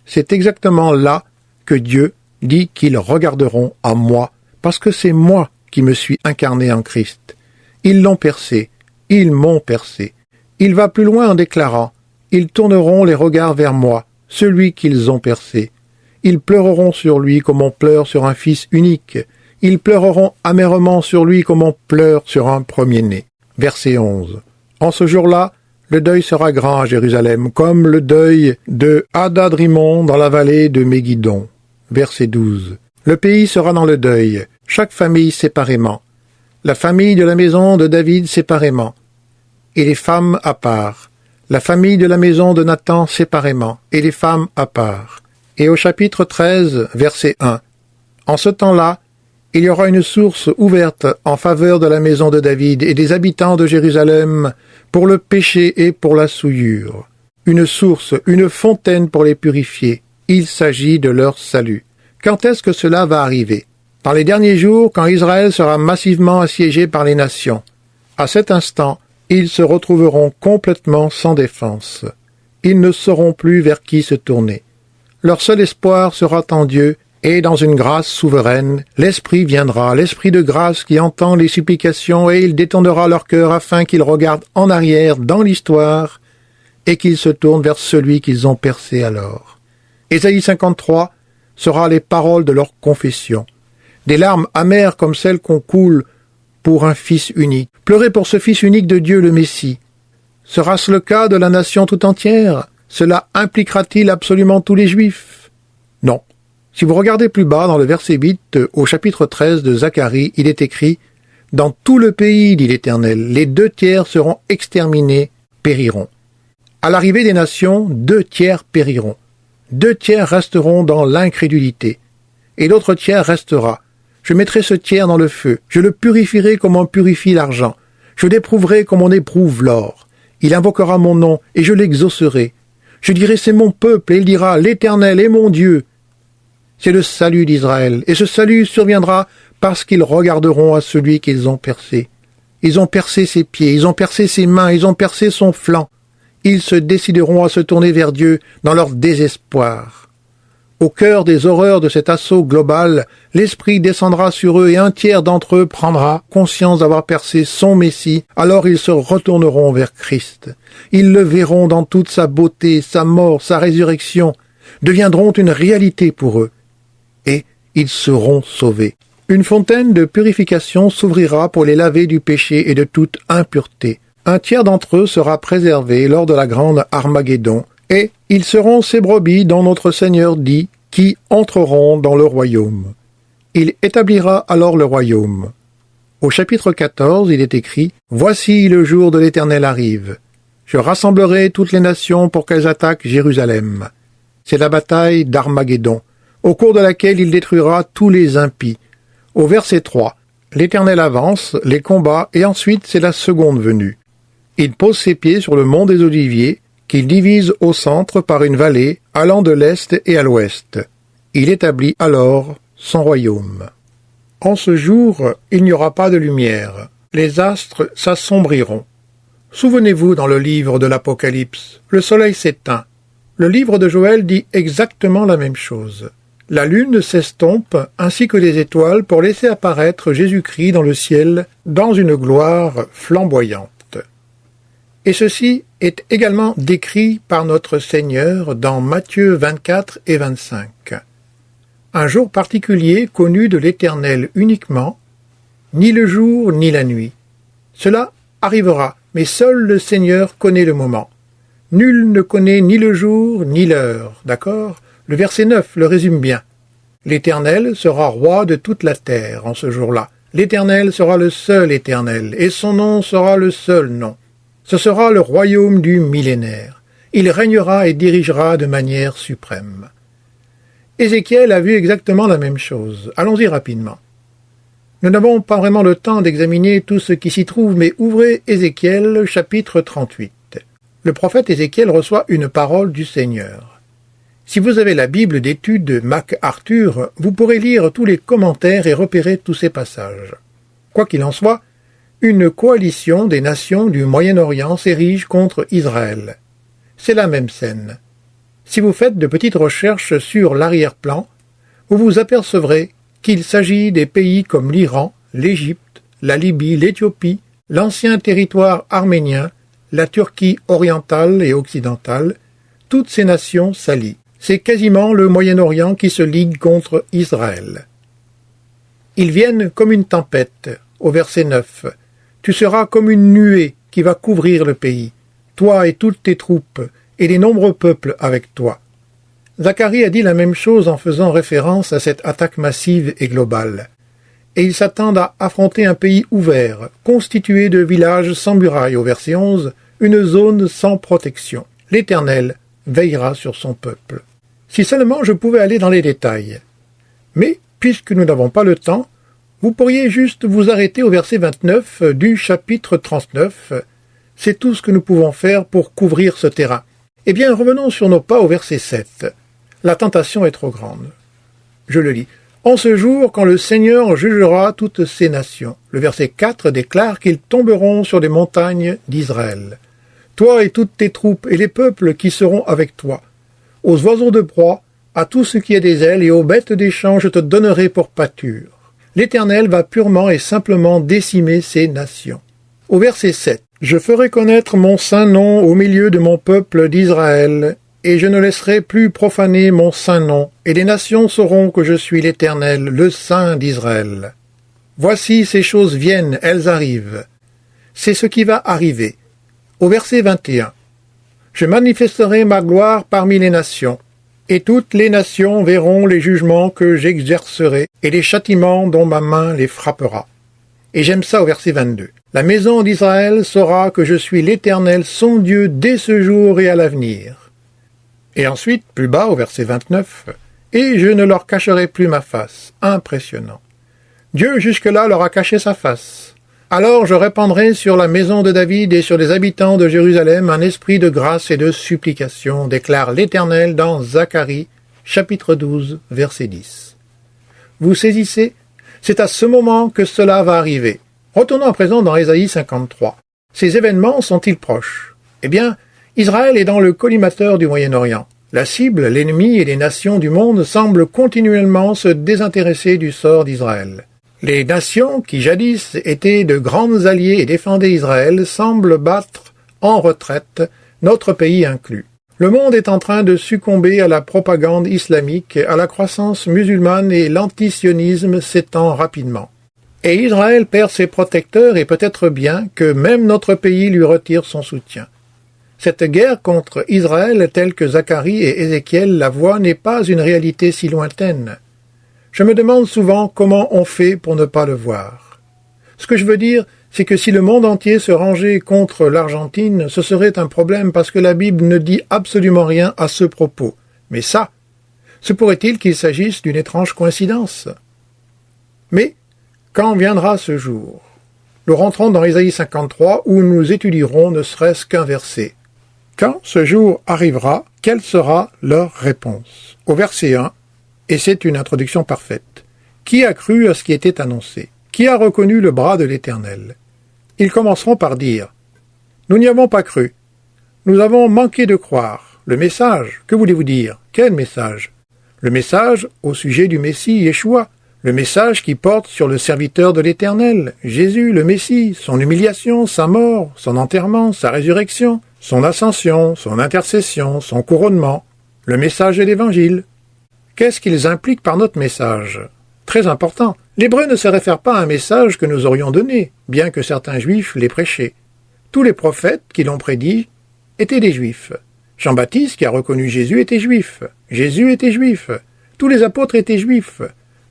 C'est exactement là que Dieu dit qu'ils regarderont à moi, parce que c'est moi qui me suis incarné en Christ. Ils l'ont percé, ils m'ont percé. Il va plus loin en déclarant, ils tourneront les regards vers moi, celui qu'ils ont percé. Ils pleureront sur lui comme on pleure sur un fils unique. Ils pleureront amèrement sur lui comme on pleure sur un premier-né. Verset 11. En ce jour-là, le deuil sera grand à Jérusalem, comme le deuil de Hadad-Rimon dans la vallée de Méguidon. Verset 12. Le pays sera dans le deuil, chaque famille séparément. La famille de la maison de David séparément, et les femmes à part. La famille de la maison de Nathan séparément, et les femmes à part. Et au chapitre 13, verset 1. En ce temps-là, il y aura une source ouverte en faveur de la maison de David et des habitants de Jérusalem pour le péché et pour la souillure. Une source, une fontaine pour les purifier. Il s'agit de leur salut. Quand est-ce que cela va arriver? Dans les derniers jours, quand Israël sera massivement assiégé par les nations. À cet instant, ils se retrouveront complètement sans défense. Ils ne sauront plus vers qui se tourner. Leur seul espoir sera en Dieu, et dans une grâce souveraine, l'Esprit viendra, l'Esprit de grâce qui entend les supplications, et il détournera leur cœur afin qu'ils regardent en arrière dans l'histoire, et qu'ils se tournent vers celui qu'ils ont percé alors. Ésaïe 53 sera les paroles de leur confession. Des larmes amères comme celles qu'on coule pour un fils unique. Pleurer pour ce fils unique de Dieu, le Messie. Sera-ce le cas de la nation tout entière? Cela impliquera-t-il absolument tous les Juifs? Non. Si vous regardez plus bas dans le verset 8, au chapitre 13 de Zacharie, il est écrit « Dans tout le pays, dit l'Éternel, les 2/3 seront exterminés, périront. » À l'arrivée des nations, 2/3 périront. 2/3 resteront dans l'incrédulité. Et l'autre tiers restera. Je mettrai ce tiers dans le feu. Je le purifierai comme on purifie l'argent. Je l'éprouverai comme on éprouve l'or. Il invoquera mon nom, et je l'exaucerai. Je dirai, c'est mon peuple, et il dira, l'Éternel est mon Dieu. C'est le salut d'Israël, et ce salut surviendra parce qu'ils regarderont à celui qu'ils ont percé. Ils ont percé ses pieds, ils ont percé ses mains, ils ont percé son flanc. Ils se décideront à se tourner vers Dieu dans leur désespoir. Au cœur des horreurs de cet assaut global, l'Esprit descendra sur eux et un tiers d'entre eux prendra conscience d'avoir percé son Messie, alors ils se retourneront vers Christ. Ils le verront dans toute sa beauté, sa mort, sa résurrection, deviendront une réalité pour eux. Et ils seront sauvés. Une fontaine de purification s'ouvrira pour les laver du péché et de toute impureté. Un tiers d'entre eux sera préservé lors de la grande Armageddon, et ils seront ces brebis dont notre Seigneur dit, qui entreront dans le royaume. Il établira alors le royaume. Au chapitre 14, il est écrit, « Voici le jour de l'Éternel arrive. Je rassemblerai toutes les nations pour qu'elles attaquent Jérusalem. » C'est la bataille d'Armageddon, au cours de laquelle il détruira tous les impies. Au verset 3, l'Éternel avance, les combats, et ensuite c'est la seconde venue. Il pose ses pieds sur le mont des Oliviers, qu'il divise au centre par une vallée allant de l'est et à l'ouest. Il établit alors son royaume. En ce jour, il n'y aura pas de lumière. Les astres s'assombriront. Souvenez-vous dans le livre de l'Apocalypse, le soleil s'éteint. Le livre de Joël dit exactement la même chose. La lune s'estompe ainsi que les étoiles pour laisser apparaître Jésus-Christ dans le ciel dans une gloire flamboyante. Et ceci est également décrit par notre Seigneur dans Matthieu 24 et 25. Un jour particulier connu de l'Éternel uniquement, ni le jour ni la nuit. Cela arrivera, mais seul le Seigneur connaît le moment. Nul ne connaît ni le jour ni l'heure, d'accord? Le verset 9 le résume bien. L'Éternel sera roi de toute la terre en ce jour-là. L'Éternel sera le seul Éternel, et son nom sera le seul nom. Ce sera le royaume du millénaire. Il régnera et dirigera de manière suprême. Ézéchiel a vu exactement la même chose. Allons-y rapidement. Nous n'avons pas vraiment le temps d'examiner tout ce qui s'y trouve, mais ouvrez Ézéchiel chapitre 38. Le prophète Ézéchiel reçoit une parole du Seigneur. Si vous avez la Bible d'études de MacArthur, vous pourrez lire tous les commentaires et repérer tous ces passages. Quoi qu'il en soit, une coalition des nations du Moyen-Orient s'érige contre Israël. C'est la même scène. Si vous faites de petites recherches sur l'arrière-plan, vous vous apercevrez qu'il s'agit des pays comme l'Iran, l'Égypte, la Libye, l'Éthiopie, l'ancien territoire arménien, la Turquie orientale et occidentale, toutes ces nations s'allient. C'est quasiment le Moyen-Orient qui se ligue contre Israël. Ils viennent comme une tempête, au verset 9. Tu seras comme une nuée qui va couvrir le pays, toi et toutes tes troupes, et les nombreux peuples avec toi. Zacharie a dit la même chose en faisant référence à cette attaque massive et globale. Et ils s'attendent à affronter un pays ouvert, constitué de villages sans murailles, au verset 11, une zone sans protection. L'Éternel veillera sur son peuple. Si seulement je pouvais aller dans les détails. Mais, puisque nous n'avons pas le temps, vous pourriez juste vous arrêter au verset 29 du chapitre 39. C'est tout ce que nous pouvons faire pour couvrir ce terrain. Eh bien, revenons sur nos pas au verset 7. La tentation est trop grande. Je le lis. En ce jour, quand le Seigneur jugera toutes ces nations. Le verset 4 déclare qu'ils tomberont sur les montagnes d'Israël. Toi et toutes tes troupes et les peuples qui seront avec toi. Aux oiseaux de proie, à tout ce qui a des ailes et aux bêtes des champs, je te donnerai pour pâture. L'Éternel va purement et simplement décimer ces nations. Au verset 7. Je ferai connaître mon saint nom au milieu de mon peuple d'Israël, et je ne laisserai plus profaner mon saint nom, et les nations sauront que je suis l'Éternel, le Saint d'Israël. Voici ces choses viennent, elles arrivent. C'est ce qui va arriver. Au verset 21. Je manifesterai ma gloire parmi les nations, et toutes les nations verront les jugements que j'exercerai, et les châtiments dont ma main les frappera. Et j'aime ça au verset 22. La maison d'Israël saura que je suis l'Éternel, son Dieu, dès ce jour et à l'avenir. Et ensuite, plus bas, au verset 29, « Et je ne leur cacherai plus ma face. » Impressionnant. Dieu jusque-là leur a caché sa face. Alors je répandrai sur la maison de David et sur les habitants de Jérusalem un esprit de grâce et de supplication, déclare l'Éternel dans Zacharie, chapitre 12, verset 10. Vous saisissez? C'est à ce moment que cela va arriver. Retournons à présent dans Ésaïe 53. Ces événements sont-ils proches? Eh bien, Israël est dans le collimateur du Moyen-Orient. La cible, l'ennemi et les nations du monde semblent continuellement se désintéresser du sort d'Israël. Les nations qui jadis étaient de grandes alliées et défendaient Israël semblent battre en retraite, notre pays inclus. Le monde est en train de succomber à la propagande islamique, à la croissance musulmane et l'antisionisme s'étend rapidement. Et Israël perd ses protecteurs et peut-être bien que même notre pays lui retire son soutien. Cette guerre contre Israël telle que Zacharie et Ézéchiel la voient n'est pas une réalité si lointaine. Je me demande souvent comment on fait pour ne pas le voir. Ce que je veux dire, c'est que si le monde entier se rangeait contre l'Argentine, ce serait un problème parce que la Bible ne dit absolument rien à ce propos. Mais ça, se pourrait-il qu'il s'agisse d'une étrange coïncidence? Mais, quand viendra ce jour? Nous rentrons dans Ésaïe 53 où nous étudierons ne serait-ce qu'un verset. Quand ce jour arrivera, quelle sera leur réponse? Au verset 1, et c'est une introduction parfaite. Qui a cru à ce qui était annoncé? Qui a reconnu le bras de l'Éternel? Ils commenceront par dire « Nous n'y avons pas cru. Nous avons manqué de croire. Le message, que voulez-vous dire? Quel message? Le message au sujet du Messie, Yeshua. Le message qui porte sur le serviteur de l'Éternel, Jésus, le Messie, son humiliation, sa mort, son enterrement, sa résurrection, son ascension, son intercession, son couronnement. Le message de l'Évangile. Qu'est-ce qu'ils impliquent par notre message? Très important. L'hébreu ne se réfère pas à un message que nous aurions donné, bien que certains juifs l'aient prêché. Tous les prophètes qui l'ont prédit étaient des juifs. Jean-Baptiste, qui a reconnu Jésus, était juif. Jésus était juif. Tous les apôtres étaient juifs.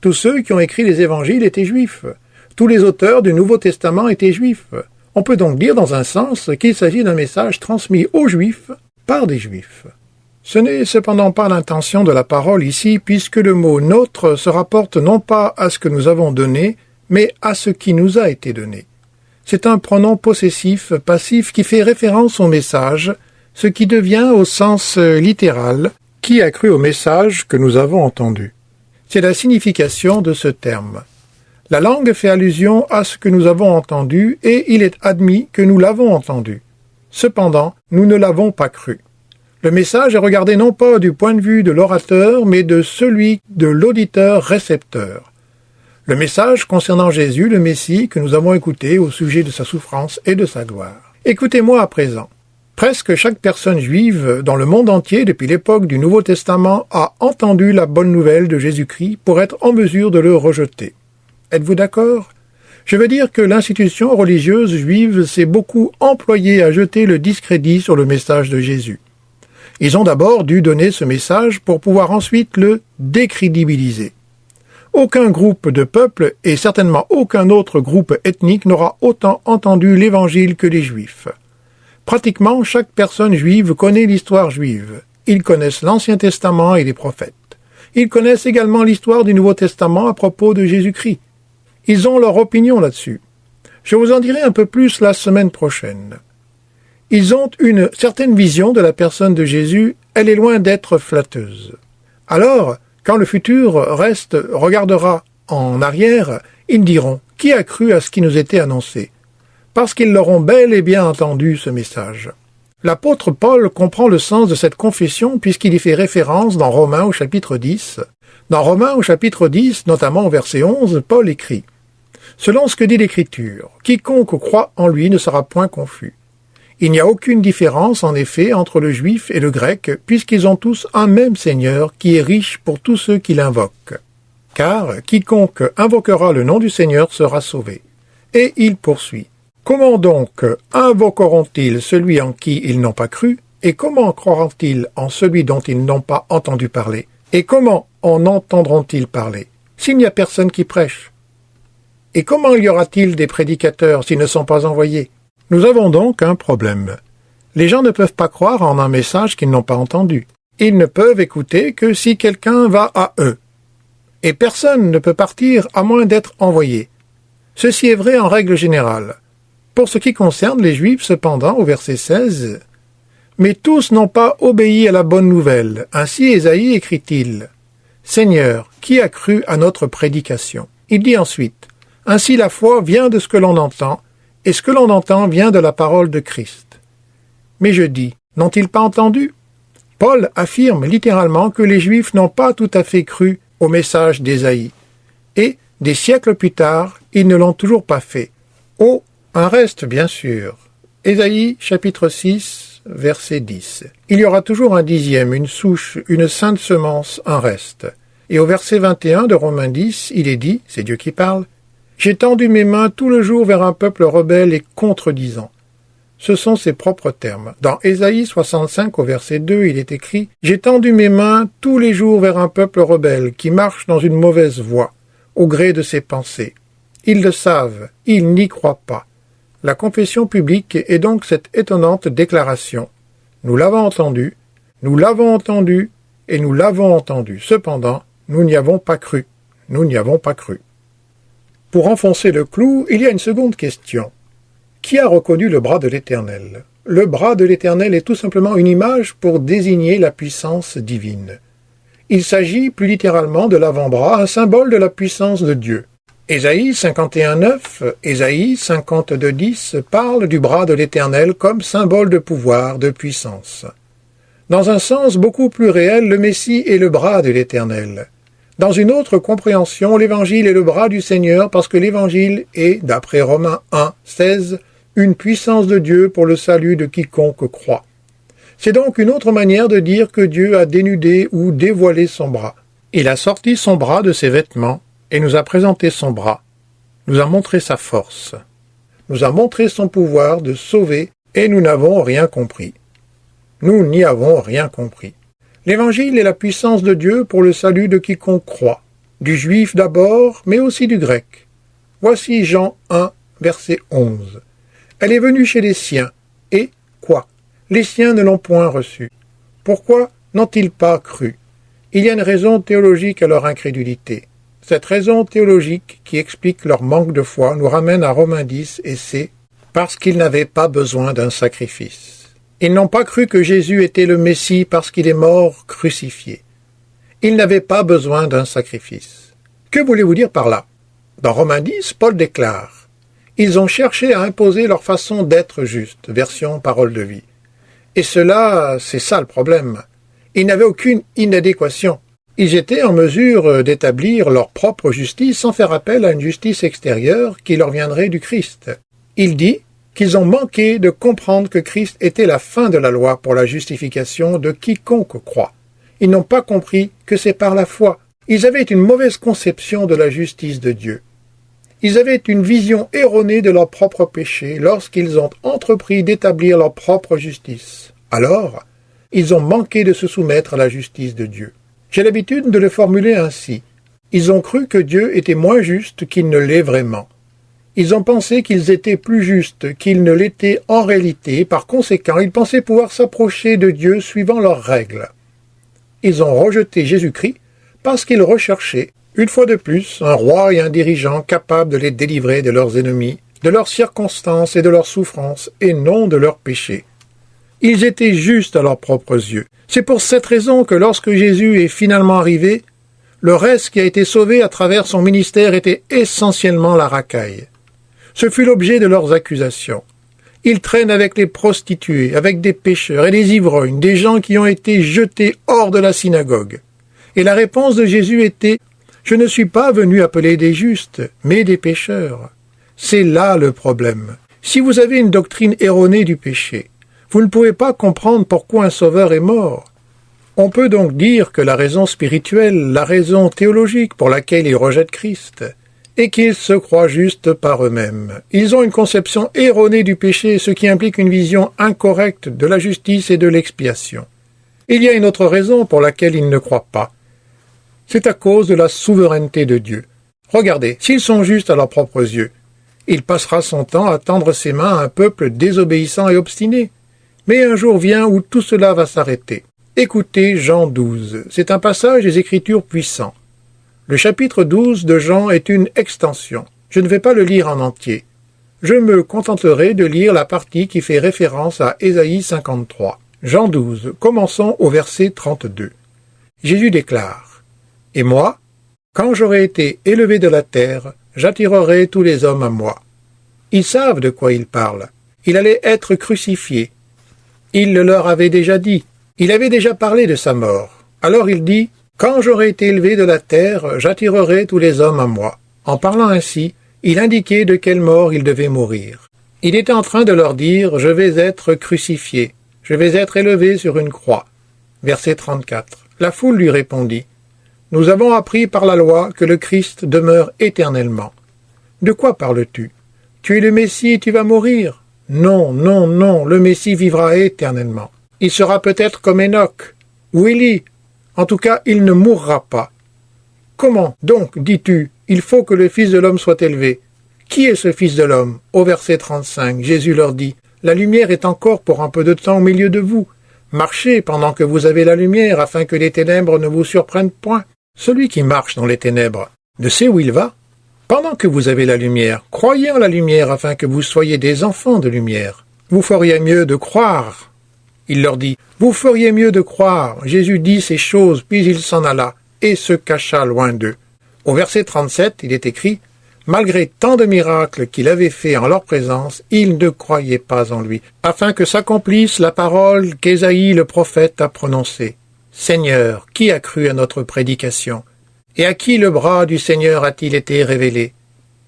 Tous ceux qui ont écrit les évangiles étaient juifs. Tous les auteurs du Nouveau Testament étaient juifs. On peut donc dire dans un sens qu'il s'agit d'un message transmis aux juifs par des juifs. Ce n'est cependant pas l'intention de la parole ici, puisque le mot « nôtre » se rapporte non pas à ce que nous avons donné, mais à ce qui nous a été donné. C'est un pronom possessif, passif, qui fait référence au message, ce qui devient au sens littéral, qui a cru au message que nous avons entendu. C'est la signification de ce terme. La langue fait allusion à ce que nous avons entendu, et il est admis que nous l'avons entendu. Cependant, nous ne l'avons pas cru. Le message est regardé non pas du point de vue de l'orateur, mais de celui de l'auditeur-récepteur. Le message concernant Jésus, le Messie, que nous avons écouté au sujet de sa souffrance et de sa gloire. Écoutez-moi à présent. Presque chaque personne juive dans le monde entier depuis l'époque du Nouveau Testament a entendu la bonne nouvelle de Jésus-Christ pour être en mesure de le rejeter. Êtes-vous d'accord ? Je veux dire que l'institution religieuse juive s'est beaucoup employée à jeter le discrédit sur le message de Jésus. Ils ont d'abord dû donner ce message pour pouvoir ensuite le décrédibiliser. Aucun groupe de peuple et certainement aucun autre groupe ethnique n'aura autant entendu l'Évangile que les Juifs. Pratiquement chaque personne juive connaît l'histoire juive. Ils connaissent l'Ancien Testament et les prophètes. Ils connaissent également l'histoire du Nouveau Testament à propos de Jésus-Christ. Ils ont leur opinion là-dessus. Je vous en dirai un peu plus la semaine prochaine. Ils ont une certaine vision de la personne de Jésus, elle est loin d'être flatteuse. Alors, quand le futur regardera en arrière, ils diront « Qui a cru à ce qui nous était annoncé ?» Parce qu'ils l'auront bel et bien entendu, ce message. L'apôtre Paul comprend le sens de cette confession puisqu'il y fait référence dans Romains au chapitre 10. Dans Romains au chapitre 10, notamment au verset 11, Paul écrit « Selon ce que dit l'Écriture, quiconque croit en lui ne sera point confus. Il n'y a aucune différence, en effet, entre le juif et le grec, puisqu'ils ont tous un même Seigneur qui est riche pour tous ceux qui l'invoquent. Car quiconque invoquera le nom du Seigneur sera sauvé. » Et il poursuit. « Comment donc invoqueront-ils celui en qui ils n'ont pas cru, et comment croiront-ils en celui dont ils n'ont pas entendu parler? Et comment en entendront-ils parler, s'il n'y a personne qui prêche? Et comment y aura-t-il des prédicateurs s'ils ne sont pas envoyés? » Nous avons donc un problème. Les gens ne peuvent pas croire en un message qu'ils n'ont pas entendu. Ils ne peuvent écouter que si quelqu'un va à eux. Et personne ne peut partir à moins d'être envoyé. Ceci est vrai en règle générale. Pour ce qui concerne les Juifs, cependant, au verset 16, « Mais tous n'ont pas obéi à la bonne nouvelle. Ainsi Ésaïe écrit-il, « Seigneur, qui a cru à notre prédication ?» Il dit ensuite, « Ainsi la foi vient de ce que l'on entend, et ce que l'on entend vient de la parole de Christ. » Mais je dis, n'ont-ils pas entendu? Paul affirme littéralement que les Juifs n'ont pas tout à fait cru au message d'Ésaïe. Et, des siècles plus tard, ils ne l'ont toujours pas fait. Oh, un reste, bien sûr. Ésaïe, chapitre 6, verset 10. Il y aura toujours un dixième, une souche, une sainte semence, un reste. Et au verset 21 de Romains 10, il est dit, c'est Dieu qui parle, « J'ai tendu mes mains tout le jour vers un peuple rebelle et contredisant. » Ce sont ses propres termes. Dans Ésaïe 65 au verset 2, il est écrit « J'ai tendu mes mains tous les jours vers un peuple rebelle qui marche dans une mauvaise voie, au gré de ses pensées. Ils le savent, ils n'y croient pas. » La confession publique est donc cette étonnante déclaration. Nous l'avons entendu, nous l'avons entendu, et nous l'avons entendu. Cependant, nous n'y avons pas cru. Nous n'y avons pas cru. Pour enfoncer le clou, il y a une seconde question. Qui a reconnu le bras de l'Éternel? Le bras de l'Éternel est tout simplement une image pour désigner la puissance divine. Il s'agit plus littéralement de l'avant-bras, un symbole de la puissance de Dieu. Ésaïe 51:9, Ésaïe 52:10 parle du bras de l'Éternel comme symbole de pouvoir, de puissance. Dans un sens beaucoup plus réel, le Messie est le bras de l'Éternel. Dans une autre compréhension, l'Évangile est le bras du Seigneur parce que l'Évangile est, d'après Romains 1:16, une puissance de Dieu pour le salut de quiconque croit. C'est donc une autre manière de dire que Dieu a dénudé ou dévoilé son bras. Il a sorti son bras de ses vêtements et nous a présenté son bras, nous a montré sa force, nous a montré son pouvoir de sauver et nous n'avons rien compris. Nous n'y avons rien compris. L'Évangile est la puissance de Dieu pour le salut de quiconque croit, du juif d'abord, mais aussi du grec. Voici Jean 1, verset 11. Elle est venue chez les siens, et, quoi? Les siens ne l'ont point reçue. Pourquoi n'ont-ils pas cru? Il y a une raison théologique à leur incrédulité. Cette raison théologique qui explique leur manque de foi nous ramène à Romains 10, et c'est « parce qu'ils n'avaient pas besoin d'un sacrifice ». Ils n'ont pas cru que Jésus était le Messie parce qu'il est mort crucifié. Ils n'avaient pas besoin d'un sacrifice. Que voulez-vous dire par là? Dans Romains 10, Paul déclare « Ils ont cherché à imposer leur façon d'être juste », version parole de vie. Et cela, c'est ça le problème. Ils n'avaient aucune inadéquation. Ils étaient en mesure d'établir leur propre justice sans faire appel à une justice extérieure qui leur viendrait du Christ. Il dit qu'ils ont manqué de comprendre que Christ était la fin de la loi pour la justification de quiconque croit. Ils n'ont pas compris que c'est par la foi. Ils avaient une mauvaise conception de la justice de Dieu. Ils avaient une vision erronée de leur propre péché lorsqu'ils ont entrepris d'établir leur propre justice. Alors, ils ont manqué de se soumettre à la justice de Dieu. J'ai l'habitude de le formuler ainsi. Ils ont cru que Dieu était moins juste qu'il ne l'est vraiment. Ils ont pensé qu'ils étaient plus justes qu'ils ne l'étaient en réalité, par conséquent, ils pensaient pouvoir s'approcher de Dieu suivant leurs règles. Ils ont rejeté Jésus-Christ parce qu'ils recherchaient, une fois de plus, un roi et un dirigeant capables de les délivrer de leurs ennemis, de leurs circonstances et de leurs souffrances, et non de leurs péchés. Ils étaient justes à leurs propres yeux. C'est pour cette raison que lorsque Jésus est finalement arrivé, le reste qui a été sauvé à travers son ministère était essentiellement la racaille. Ce fut l'objet de leurs accusations. Ils traînent avec les prostituées, avec des pécheurs et des ivrognes, des gens qui ont été jetés hors de la synagogue. Et la réponse de Jésus était « Je ne suis pas venu appeler des justes, mais des pécheurs. » C'est là le problème. Si vous avez une doctrine erronée du péché, vous ne pouvez pas comprendre pourquoi un sauveur est mort. On peut donc dire que la raison spirituelle, la raison théologique pour laquelle ils rejettent Christ, et qu'ils se croient justes par eux-mêmes. Ils ont une conception erronée du péché, ce qui implique une vision incorrecte de la justice et de l'expiation. Il y a une autre raison pour laquelle ils ne croient pas. C'est à cause de la souveraineté de Dieu. Regardez, s'ils sont justes à leurs propres yeux, il passera son temps à tendre ses mains à un peuple désobéissant et obstiné. Mais un jour vient où tout cela va s'arrêter. Écoutez Jean 12. C'est un passage des Écritures puissant. Le chapitre 12 de Jean est une extension. Je ne vais pas le lire en entier. Je me contenterai de lire la partie qui fait référence à Ésaïe 53. Jean 12, commençons au verset 32. Jésus déclare « Et moi, quand j'aurai été élevé de la terre, j'attirerai tous les hommes à moi. » Ils savent de quoi il parle. Il allait être crucifié. Il le leur avait déjà dit. Il avait déjà parlé de sa mort. Alors il dit « Quand j'aurai été élevé de la terre, j'attirerai tous les hommes à moi. » En parlant ainsi, il indiquait de quelle mort il devait mourir. Il était en train de leur dire « Je vais être crucifié, je vais être élevé sur une croix. » Verset 34. La foule lui répondit « Nous avons appris par la loi que le Christ demeure éternellement. De quoi parles-tu? Tu es le Messie et tu vas mourir? Non, non, non, le Messie vivra éternellement. Il sera peut-être comme Enoch ou Élie. En tout cas, il ne mourra pas. Comment, donc, dis-tu, il faut que le Fils de l'homme soit élevé? Qui est ce Fils de l'homme? Au verset 35, Jésus leur dit, « La lumière est encore pour un peu de temps au milieu de vous. Marchez pendant que vous avez la lumière, afin que les ténèbres ne vous surprennent point. Celui qui marche dans les ténèbres ne sait où il va. Pendant que vous avez la lumière, croyez en la lumière, afin que vous soyez des enfants de lumière. Vous feriez mieux de croire. » Il leur dit, « Vous feriez mieux de croire. » Jésus dit ces choses, puis il s'en alla, et se cacha loin d'eux. Au verset 37, il est écrit, « Malgré tant de miracles qu'il avait faits en leur présence, ils ne croyaient pas en lui, afin que s'accomplisse la parole qu'Ésaïe le prophète a prononcée. Seigneur, qui a cru à notre prédication? Et à qui le bras du Seigneur a-t-il été révélé? »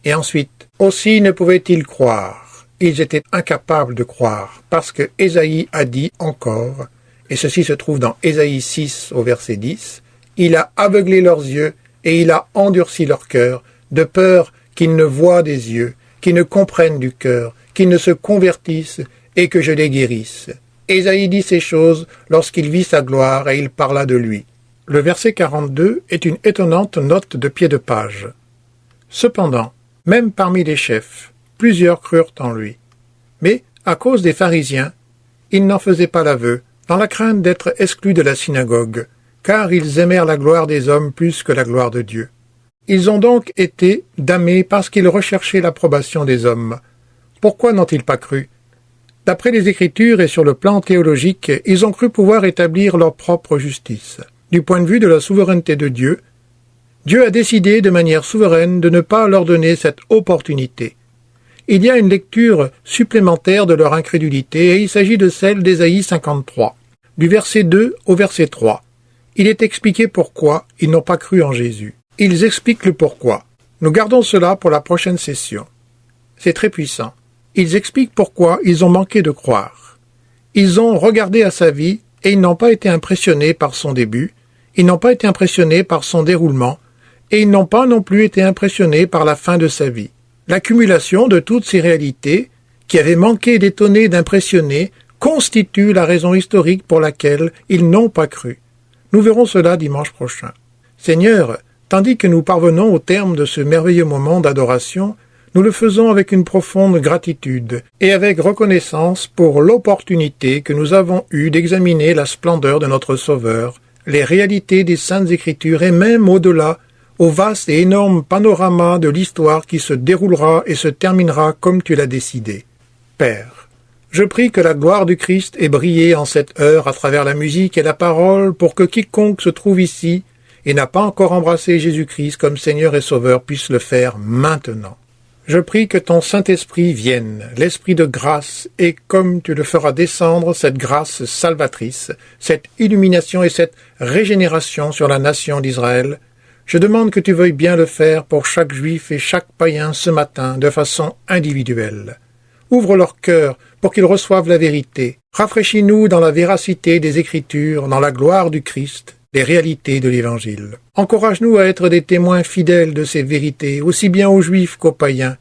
Et ensuite, aussi ne pouvaient-ils croire. Ils étaient incapables de croire, parce que Ésaïe a dit encore, et ceci se trouve dans Ésaïe 6 au verset 10, « Il a aveuglé leurs yeux, et il a endurci leur cœur, de peur qu'ils ne voient des yeux, qu'ils ne comprennent du cœur, qu'ils ne se convertissent, et que je les guérisse. » Ésaïe dit ces choses lorsqu'il vit sa gloire et il parla de lui. Le verset 42 est une étonnante note de pied de page. Cependant, même parmi les chefs, plusieurs crurent en lui. Mais, à cause des pharisiens, ils n'en faisaient pas l'aveu, dans la crainte d'être exclus de la synagogue, car ils aimèrent la gloire des hommes plus que la gloire de Dieu. Ils ont donc été damnés parce qu'ils recherchaient l'approbation des hommes. Pourquoi n'ont-ils pas cru? D'après les Écritures et sur le plan théologique, ils ont cru pouvoir établir leur propre justice. Du point de vue de la souveraineté de Dieu, Dieu a décidé de manière souveraine de ne pas leur donner cette opportunité. Il y a une lecture supplémentaire de leur incrédulité et il s'agit de celle d'Ésaïe 53. Du verset 2 au verset 3. Il est expliqué pourquoi ils n'ont pas cru en Jésus. Ils expliquent le pourquoi. Nous gardons cela pour la prochaine session. C'est très puissant. Ils expliquent pourquoi ils ont manqué de croire. Ils ont regardé à sa vie et ils n'ont pas été impressionnés par son début, ils n'ont pas été impressionnés par son déroulement, et ils n'ont pas non plus été impressionnés par la fin de sa vie. L'accumulation de toutes ces réalités, qui avaient manqué d'étonner et d'impressionner, constitue la raison historique pour laquelle ils n'ont pas cru. Nous verrons cela dimanche prochain. Seigneur, tandis que nous parvenons au terme de ce merveilleux moment d'adoration, nous le faisons avec une profonde gratitude et avec reconnaissance pour l'opportunité que nous avons eue d'examiner la splendeur de notre Sauveur, les réalités des Saintes Écritures et même au-delà, au vaste et énorme panorama de l'histoire qui se déroulera et se terminera comme tu l'as décidé. Père, je prie que la gloire du Christ ait brillé en cette heure à travers la musique et la parole pour que quiconque se trouve ici et n'a pas encore embrassé Jésus-Christ comme Seigneur et Sauveur puisse le faire maintenant. Je prie que ton Saint-Esprit vienne, l'Esprit de grâce, et comme tu le feras descendre, cette grâce salvatrice, cette illumination et cette régénération sur la nation d'Israël, je demande que tu veuilles bien le faire pour chaque juif et chaque païen ce matin de façon individuelle. Ouvre leur cœur pour qu'ils reçoivent la vérité. Rafraîchis-nous dans la véracité des Écritures, dans la gloire du Christ, les réalités de l'Évangile. Encourage-nous à être des témoins fidèles de ces vérités, aussi bien aux Juifs qu'aux païens,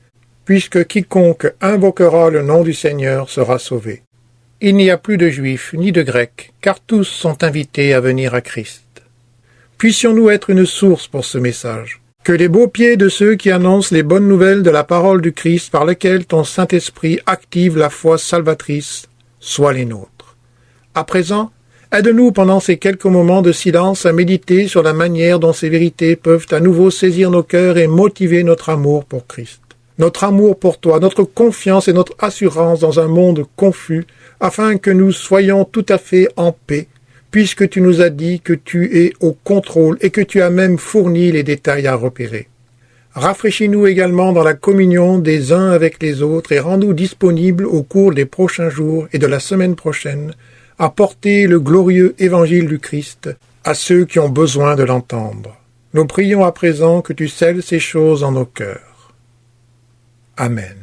puisque quiconque invoquera le nom du Seigneur sera sauvé. Il n'y a plus de Juifs ni de Grecs, car tous sont invités à venir à Christ. Puissions-nous être une source pour ce message. Que les beaux pieds de ceux qui annoncent les bonnes nouvelles de la parole du Christ par lesquelles ton Saint-Esprit active la foi salvatrice soient les nôtres. À présent, aide-nous pendant ces quelques moments de silence à méditer sur la manière dont ces vérités peuvent à nouveau saisir nos cœurs et motiver notre amour pour Christ. Notre amour pour toi, notre confiance et notre assurance dans un monde confus, afin que nous soyons tout à fait en paix, puisque tu nous as dit que tu es au contrôle et que tu as même fourni les détails à repérer. Rafraîchis-nous également dans la communion des uns avec les autres et rends-nous disponibles au cours des prochains jours et de la semaine prochaine à porter le glorieux évangile du Christ à ceux qui ont besoin de l'entendre. Nous prions à présent que tu scelles ces choses en nos cœurs. Amen.